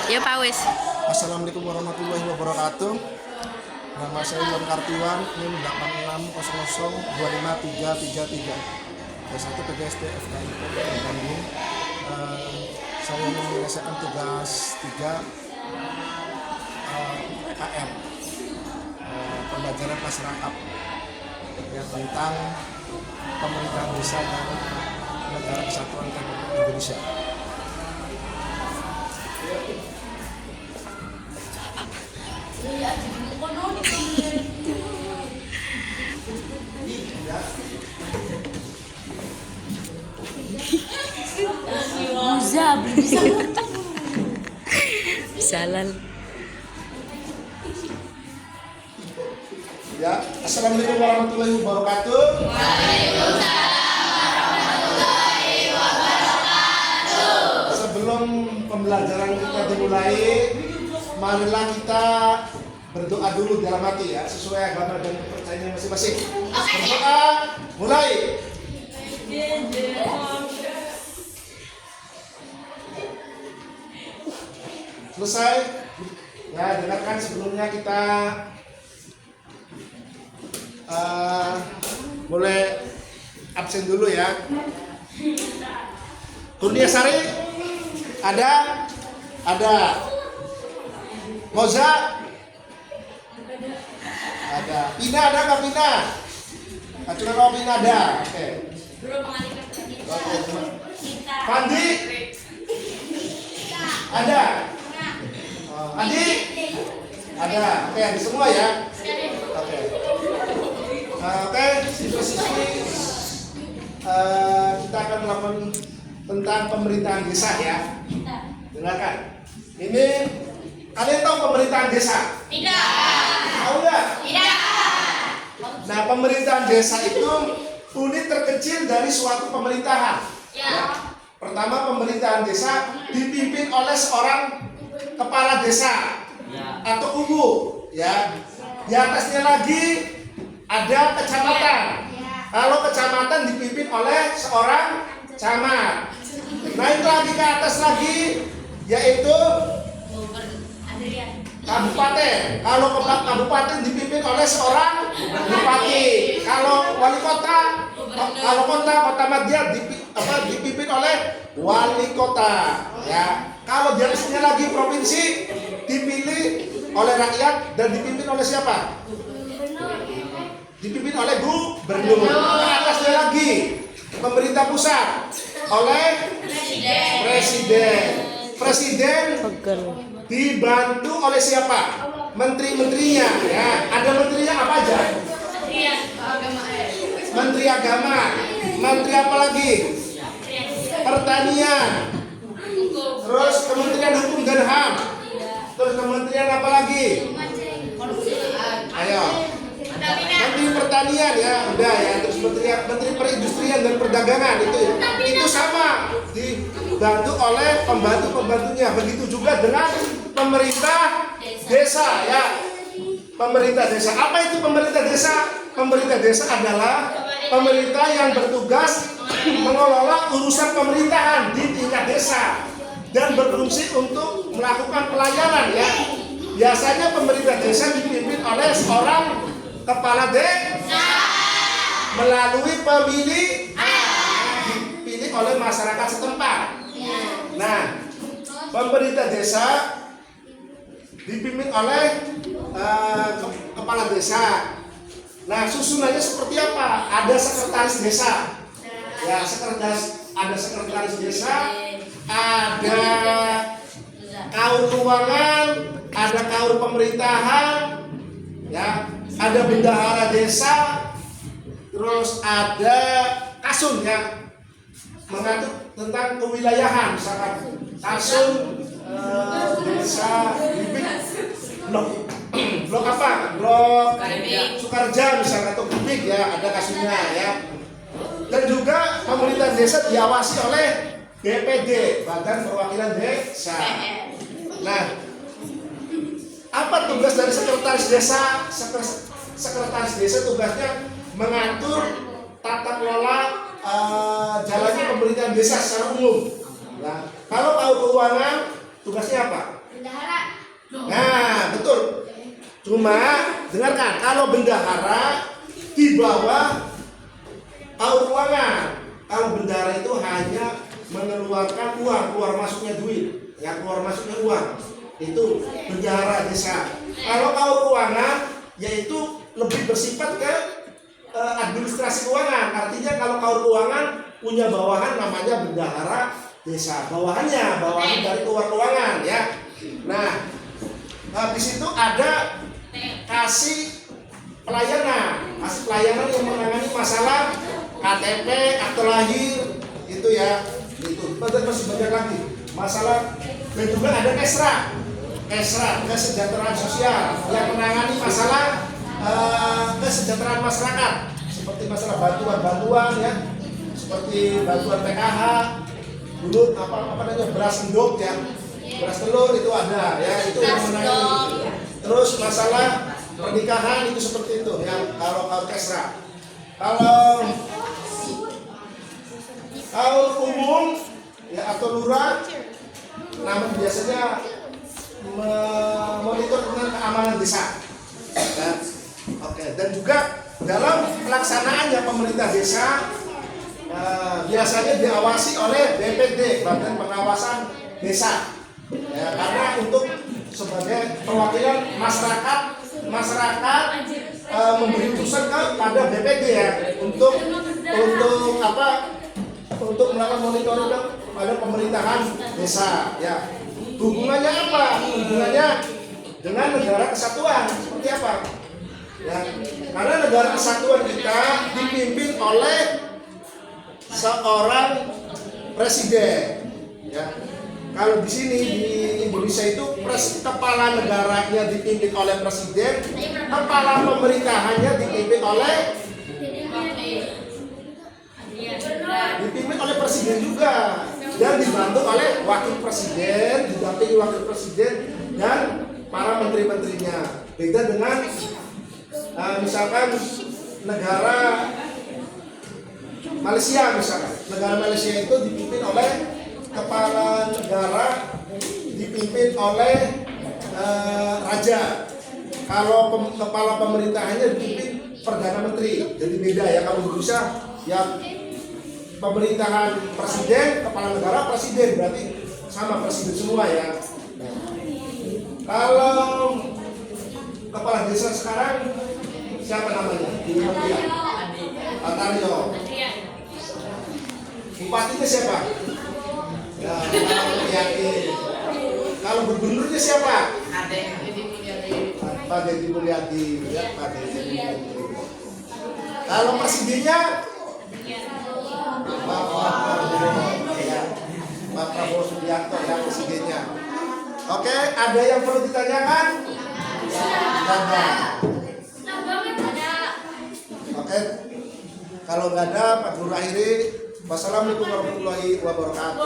Ya Pak wis. Assalamualaikum warahmatullahi wabarakatuh. Nama saya Iwan Kartiwan, NIM 8600253333. S1 PGSD FKI Bandung. Saya menyelesaikan tugas 3 PKM, pembelajaran masyarakat yang tentang pemerintahan desa dan negara kesatuan Republik Indonesia. Jalan. Ya, assalamualaikum warahmatullahi wabarakatuh. Sebelum pembelajaran kita dimulai, marilah kita berdoa dulu dalam hati ya, sesuai agama dan kepercayaan masing-masing. Berdoa, mulai. Selesai. Ya, dengarkan sebelumnya kita boleh absen dulu ya. Kurnia Sari ada Moza ada, Pina ada nggak Pina? Acuran Pina ada. Oke. Pandi ada. Adi ada. Oke, ada semua ya. Oke. Oke, siswa-siswi, kita akan melakukan tentang pemerintahan desa ya. Dengarkan. Ini kalian tahu pemerintahan desa? Tidak. Tahu nggak? Tidak. Nah, pemerintahan desa itu unit terkecil dari suatu pemerintahan. Ya. Pertama, pemerintahan desa dipimpin oleh seorang kepala desa atau UMU. Ya. Di atasnya lagi ada kecamatan. Kalau kecamatan dipimpin oleh seorang camat. Naik lagi ke atas lagi, yaitu kabupaten. Kalau kabupaten dipimpin oleh seorang bupati. Kalau wali kota, kalau kota madya dipimpin oleh wali kota. Ya. Kalau di atasnya lagi provinsi dipilih oleh rakyat dan dipimpin oleh siapa? Dipimpin oleh gubernur. Ke atasnya lagi pemerintah pusat oleh presiden. Presiden dibantu oleh siapa? Menteri-menterinya. Ya, ada menterinya apa aja? Menteri Agama. Menteri apa lagi? Pertanian. Terus Kementerian Hukum dan HAM. Terus kementerian apa lagi? Ayo. Menteri Pertanian ya, udah ya. Terus Menteri Perindustrian dan Perdagangan itu sama, dibantu oleh pembantu-pembantunya. Begitu juga dengan pemerintah desa ya. Pemerintah desa. Apa itu pemerintah desa? Pemerintah desa adalah pemerintah yang bertugas mengelola urusan pemerintahan di tingkat desa dan berfungsi untuk melakukan pelayanan ya. Biasanya pemerintah desa dipimpin oleh seorang kepala desa melalui dipilih oleh masyarakat setempat. Nah, pemerintah desa dipimpin oleh kepala desa. Nah, susunannya seperti apa? Ada sekretaris desa. Ya, ada sekretaris desa, ada kaur keuangan, ada kaur pemerintahan, ya, ada bendahara desa, terus ada kasun ya, mengatur tentang kewilayahan, misalkan kasun desa blok apa? Blok Sukarja misalkan atau Bibik ya, ada kasunnya ya. Dan juga pemerintah desa diawasi oleh BPD, Badan Perwakilan Desa. Nah, apa tugas dari sekretaris desa? Sekretaris desa tugasnya mengatur tata kelola jalannya pemerintahan desa secara umum. Nah, kalau tahu keuangan tugasnya apa? Bendahara. Nah, betul. Cuma dengarkan, kalau bendahara di bawah kaur keuangan. Kalau bendahara itu hanya mengeluarkan uang, keluar masuknya duit, ya keluar masuknya uang. Itu bendahara desa. Kalau kaur keuangan yaitu lebih bersifat ke administrasi keuangan. Artinya kalau kaur keuangan punya bawahan namanya bendahara desa. Bawahan dari keluar keuangan ya. Nah, habis itu ada kasih pelayanan yang menangani masalah KTP, akte lahir, itu ya, itu masih banyak lagi masalah. Dan juga ada kesra, kesejahteraan sosial yang menangani masalah kesejahteraan masyarakat, seperti masalah bantuan ya, seperti bantuan PKH, dulu apa namanya beras endok ya, beras telur itu ada ya, itu yang menangani. Terus masalah pernikahan itu seperti itu yang kalau kesra. Kalau umum ya atau lurah, namun biasanya memonitor tentang keamanan desa. Dan juga dalam pelaksanaannya pemerintah desa biasanya diawasi oleh BPD, Badan Pengawasan Desa. Ya, karena untuk sebagai perwakilan masyarakat memberi utusan kepada BPD ya untuk melakukan monitoring pada pemerintahan desa ya. Hubungannya apa? Hubungannya dengan negara kesatuan seperti apa? Ya, karena negara kesatuan kita dipimpin oleh seorang presiden ya. Kalau di sini di Indonesia itu kepala negaranya dipimpin oleh presiden, kepala pemerintahannya dipimpin oleh presiden juga, dan dibantu oleh wakil presiden, didampingi wakil presiden dan para menteri-menterinya. Beda dengan misalkan negara Malaysia misalkan. Negara Malaysia itu dipimpin oleh kepala negara, dipimpin oleh raja. Kalau kepala pemerintahannya dipimpin perdana menteri. Jadi beda ya. Kalau di Indonesia ya pemerintahan presiden, kepala negara presiden, berarti sama presiden semua ya. Kalau kepala desa sekarang siapa namanya? Di Indonesia. Antario. Bupatinya siapa? Ya, kalau gubernurnya siapa? Pak Deddy Mulyadi, ya Pak Deddy Mulyadi. Kalau presidennya Pak Prabowo Subianto ya presidennya. Oke, ada yang perlu ditanyakan? Ada. Oke, kalau nggak ada Pak Guru akhiri. Wassalamualaikum warahmatullahi wabarakatuh.